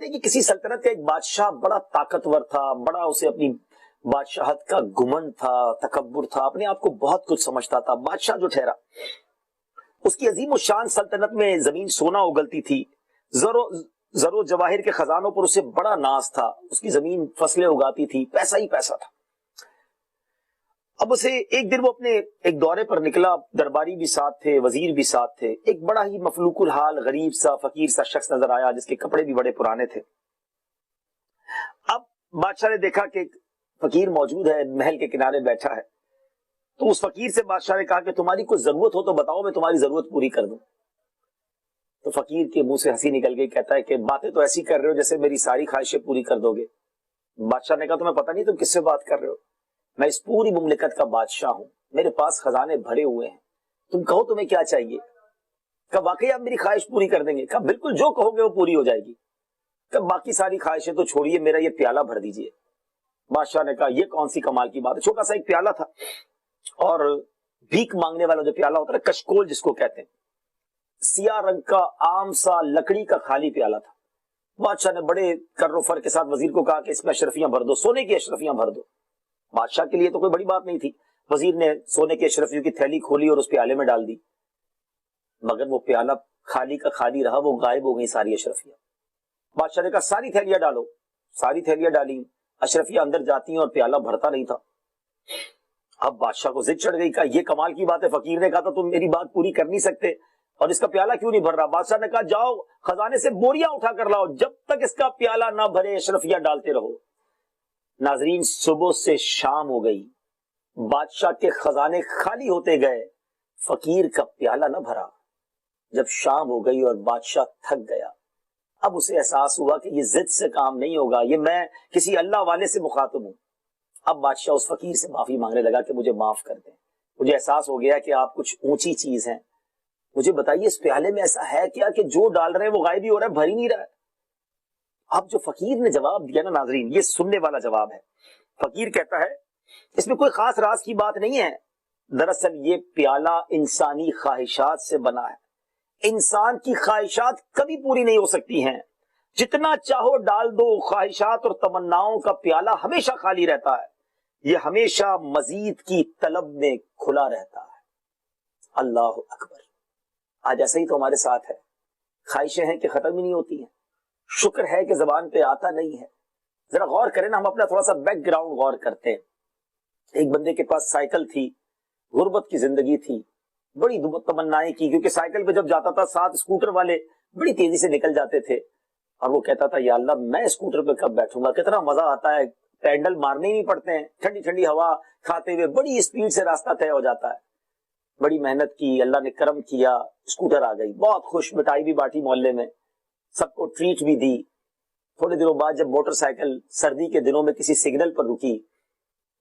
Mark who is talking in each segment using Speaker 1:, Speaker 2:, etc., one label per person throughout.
Speaker 1: کہتے ہیں کہ کسی سلطنت کا ایک بادشاہ بڑا طاقتور تھا، بڑا اسے اپنی بادشاہت کا گمنڈ تھا، تکبر تھا، اپنے آپ کو بہت کچھ سمجھتا تھا۔ بادشاہ جو ٹھہرا، اس کی عظیم الشان سلطنت میں زمین سونا اگلتی تھی، زر و جواہر کے خزانوں پر اسے بڑا ناز تھا، اس کی زمین فصلیں اگاتی تھی، پیسہ ہی پیسہ تھا۔ اب اسے ایک دن وہ اپنے ایک دورے پر نکلا، درباری بھی ساتھ تھے، وزیر بھی ساتھ تھے، ایک بڑا ہی مفلوق الحال غریب سا فقیر سا شخص نظر آیا جس کے کپڑے بھی بڑے پرانے تھے۔ اب بادشاہ نے دیکھا کہ ایک فقیر موجود ہے، محل کے کنارے بیٹھا ہے، تو اس فقیر سے بادشاہ نے کہا کہ تمہاری کوئی ضرورت ہو تو بتاؤ، میں تمہاری ضرورت پوری کر دوں۔ تو فقیر کے منہ سے ہنسی نکل گئی، کہتا ہے کہ باتیں تو ایسی کر رہے ہو جیسے میری ساری خواہشیں پوری کر دو گے۔ بادشاہ نے کہا تمہیں پتہ نہیں تم کس سے بات کر رہے ہو، میں اس پوری مملکت کا بادشاہ ہوں، میرے پاس خزانے بھرے ہوئے ہیں، تم کہو تمہیں کیا چاہیے؟ کہا واقعی آپ میری خواہش پوری کر دیں گے؟ کہا بالکل، جو کہو گے وہ پوری ہو جائے گی۔ کہا باقی ساری خواہشیں تو چھوڑیے، میرا یہ پیالہ بھر دیجئے۔ بادشاہ نے کہا یہ کون سی کمال کی بات ہے؟ چھوٹا سا ایک پیالہ تھا، اور بھیک مانگنے والا جو پیالہ ہوتا ہے، کشکول جس کو کہتے ہیں، سیاہ رنگ کا عام سا لکڑی کا خالی پیالہ تھا۔ بادشاہ نے بڑے کر و فر کے ساتھ وزیر کو کہا کہ اس میں اشرفیاں بھر دو، سونے کی اشرفیاں بھر دو۔ بادشاہ کے لیے تو کوئی بڑی بات نہیں تھی، وزیر نے سونے کے اشرفیوں کی تھیلی کھولی اور اس پیالے میں ڈال دی، مگر وہ پیالہ خالی کا خالی رہا، وہ غائب ہو گئی ساری اشرفیاں۔ بادشاہ نے کہا ساری تھیلیاں ڈالو، ساری تھیلیاں ڈالی، اشرفیاں اندر جاتی ہیں اور پیالہ بھرتا نہیں تھا۔ اب بادشاہ کو ضد چڑھ گئی، کہا یہ کمال کی بات ہے، فقیر نے کہا تھا تم میری بات پوری کر نہیں سکتے اور اس کا پیالہ کیوں نہیں بھر رہا؟ بادشاہ نے کہا جاؤ خزانے سے بوریاں اٹھا کر لاؤ، جب تک اس کا پیالہ نہ بھرے اشرفیاں ڈالتے رہو۔ ناظرین، صبح سے شام ہو گئی، بادشاہ کے خزانے خالی ہوتے گئے، فقیر کا پیالہ نہ بھرا۔ جب شام ہو گئی اور بادشاہ تھک گیا، اب اسے احساس ہوا کہ یہ ضد سے کام نہیں ہوگا، یہ میں کسی اللہ والے سے مخاطب ہوں۔ اب بادشاہ اس فقیر سے معافی مانگنے لگا کہ مجھے معاف کر دیں، مجھے احساس ہو گیا کہ آپ کچھ اونچی چیز ہیں، مجھے بتائیے اس پیالے میں ایسا ہے کیا کہ جو ڈال رہے ہیں وہ غائب ہی ہو رہا ہے، بھر ہی نہیں رہا ہے۔ اب جو فقیر نے جواب دیا نا ناظرین، یہ سننے والا جواب ہے۔ فقیر کہتا ہے اس میں کوئی خاص راز کی بات نہیں ہے، دراصل یہ پیالہ انسانی خواہشات سے بنا ہے، انسان کی خواہشات کبھی پوری نہیں ہو سکتی ہیں، جتنا چاہو ڈال دو، خواہشات اور تمناؤں کا پیالہ ہمیشہ خالی رہتا ہے، یہ ہمیشہ مزید کی طلب میں کھلا رہتا ہے۔ اللہ اکبر! آج ایسا ہی تو ہمارے ساتھ ہے، خواہشیں ہیں کہ ختم ہی نہیں ہوتی ہیں، شکر ہے کہ زبان پہ آتا نہیں ہے۔ ذرا غور کریں نا، ہم اپنا تھوڑا سا بیک گراؤنڈ غور کرتے ہیں۔ ایک بندے کے پاس سائیکل تھی، غربت کی زندگی تھی، بڑی تمنائیں کی، کیونکہ سائیکل پہ جب جاتا تھا ساتھ اسکوٹر والے بڑی تیزی سے نکل جاتے تھے، اور وہ کہتا تھا یا اللہ میں اسکوٹر پہ کب بیٹھوں گا، کتنا مزہ آتا ہے، پینڈل مارنے ہی نہیں پڑتے ہیں، ٹھنڈی ٹھنڈی ہوا کھاتے ہوئے بڑی اسپیڈ سے راستہ طے ہو جاتا ہے۔ بڑی محنت کی، اللہ نے کرم کیا، اسکوٹر آ گئی، بہت خوش، مٹائی بھی بانٹی محلے میں، سب کو ٹریٹ بھی دی۔ تھوڑے دنوں بعد جب موٹر سائیکل سردی کے دنوں میں کسی سگنل پر رکی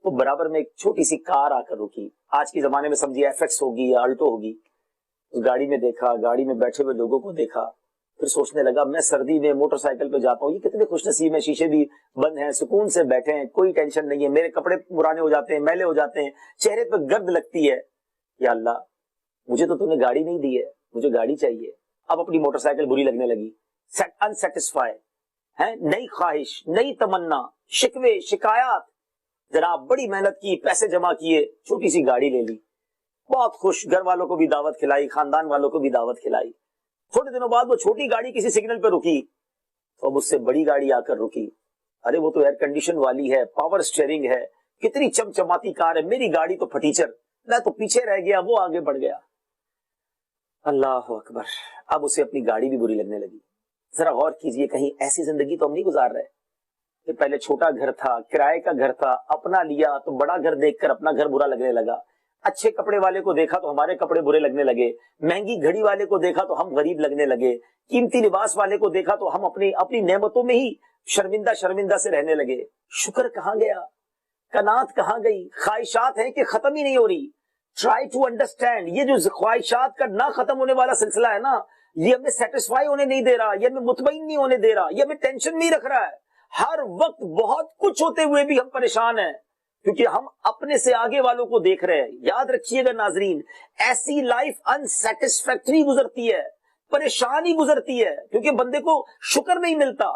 Speaker 1: تو برابر میں ایک چھوٹی سی کار آ کر رکی، آج کے زمانے میں سمجھیے ایف ایکس ہوگی یا الٹو ہوگی۔ اس گاڑی میں دیکھا، گاڑی میں بیٹھے ہوئے لوگوں کو دیکھا، پھر سوچنے لگا میں سردی میں موٹر سائیکل پہ جاتا ہوں، یہ کتنے خوش نصیب ہیں، شیشے بھی بند ہیں، سکون سے بیٹھے ہیں، کوئی ٹینشن نہیں ہے، میرے کپڑے پرانے ہو جاتے ہیں، میلے ہو جاتے ہیں، چہرے پہ گرد لگتی ہے، یا اللہ مجھے تو نے گاڑی نہیں دی ہے، مجھے گاڑی چاہیے۔ اب اپنی موٹر سائیکل بری لگنے لگی، انسیٹسفائی ہے، نئی خواہش، نئی تمنا، شکوے، شکایات، جناب بڑی محنت کی، پیسے جمع کیے، چھوٹی سی گاڑی لے لی، بہت خوش، گھر والوں کو بھی دعوت کھلائی، خاندان والوں کو بھی دعوت کھلائی۔ تھوڑے دنوں بعد وہ چھوٹی گاڑی کسی سگنل پہ رکی تو اب اس سے بڑی گاڑی آ کر رکی، ارے وہ تو ایئر کنڈیشن والی ہے، پاور اسٹیئرنگ ہے، کتنی چمچماتی کار ہے، میری گاڑی تو پھٹیچر، میں تو پیچھے رہ گیا، وہ آگے بڑھ گیا۔ اللہ اکبر! اب اسے اپنی گاڑی بھی بری لگنے لگی۔ ذرا غور کیجئے، کہیں ایسی زندگی تو ہم نہیں گزار رہے کہ پہلے چھوٹا گھر تھا، کرائے کا گھر تھا، اپنا لیا تو بڑا گھر دیکھ کر اپنا گھر برا لگنے لگا، اچھے کپڑے والے کو دیکھا تو ہمارے کپڑے برے لگنے لگے، مہنگی گھڑی والے کو دیکھا تو ہم غریب لگنے لگے، قیمتی لباس والے کو دیکھا تو ہم اپنی نعمتوں میں ہی شرمندہ سے رہنے لگے۔ شکر کہاں گیا؟ قناعت کہاں گئی؟ خواہشات ہیں کہ ختم ہی نہیں ہو رہی۔ ٹرائی ٹو انڈرسٹینڈ، یہ جو خواہشات کا نہ ختم ہونے والا سلسلہ ہے نا، یہ ہمیں سیٹسفائی ہونے نہیں دے رہا، یہ ہمیں مطمئن نہیں ہونے دے رہا، یہ ہمیں ٹینشن نہیں رکھ رہا ہے۔ ہر وقت بہت کچھ ہوتے ہوئے بھی ہم پریشان ہیں کیونکہ ہم اپنے سے آگے والوں کو دیکھ رہے ہیں۔ یاد رکھیے گا ناظرین، ایسی لائف انسیٹسفیکٹری گزرتی ہے، پریشانی گزرتی ہے، کیونکہ بندے کو شکر نہیں ملتا۔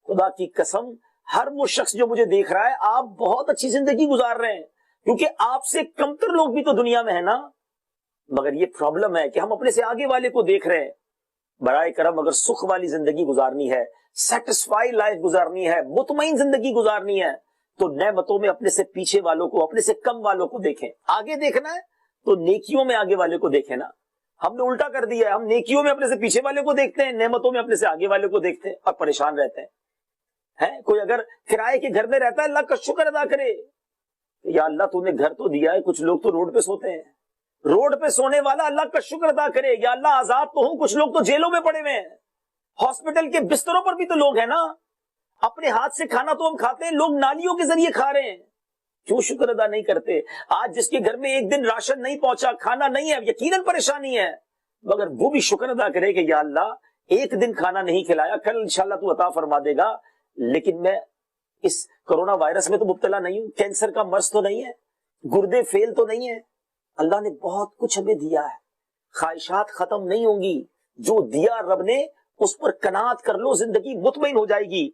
Speaker 1: خدا کی قسم ہر وہ شخص جو مجھے دیکھ رہا ہے آپ بہت اچھی زندگی گزار رہے ہیں، کیونکہ آپ سے کمتر لوگ بھی تو دنیا میں ہیں نا، مگر یہ پرابلم ہے کہ ہم اپنے سے آگے والے کو دیکھ رہے ہیں۔ برائے کرم اگر سکھ والی زندگی گزارنی ہے، سیٹسفائی لائف گزارنی ہے، مطمئن زندگی گزارنی ہے، تو نعمتوں میں اپنے سے پیچھے والوں کو، اپنے سے کم والوں کو دیکھیں۔ آگے دیکھنا ہے تو نیکیوں میں آگے والے کو دیکھیں نا۔ ہم نے الٹا کر دیا ہے، ہم نیکیوں میں اپنے سے پیچھے والے کو دیکھتے ہیں، نعمتوں میں اپنے سے آگے والے کو دیکھتے ہیں اور پریشان رہتے ہیں۔ کوئی اگر کرائے کے گھر میں رہتا ہے اللہ کا شکر ادا کرے، یا اللہ تو نے گھر تو دیا ہے، کچھ لوگ تو روڈ پہ سوتے ہیں، روڈ پہ سونے والا اللہ کا شکر ادا کرے، یا اللہ آزاد تو ہوں، کچھ لوگ تو جیلوں میں پڑے ہوئے ہیں، ہاسپٹل کے بستروں پر بھی تو لوگ ہیں نا، اپنے ہاتھ سے کھانا تو ہم کھاتے ہیں، لوگ نالیوں کے ذریعے کھا رہے ہیں، کیوں شکر ادا نہیں کرتے؟ آج جس کے گھر میں ایک دن راشن نہیں پہنچا، کھانا نہیں ہے، یقیناً پریشانی ہے، مگر وہ بھی شکر ادا کرے کہ یا اللہ ایک دن کھانا نہیں کھلایا، کل انشاءاللہ تو عطا فرما دے گا، لیکن میں اس کرونا وائرس میں تو مبتلا نہیں ہوں، کینسر کا مرض تو نہیں ہے، گردے فیل تو نہیں ہے۔ اللہ نے بہت کچھ ہمیں دیا ہے، خواہشات ختم نہیں ہوں گی، جو دیا رب نے اس پر قناعت کر لو، زندگی مطمئن ہو جائے گی۔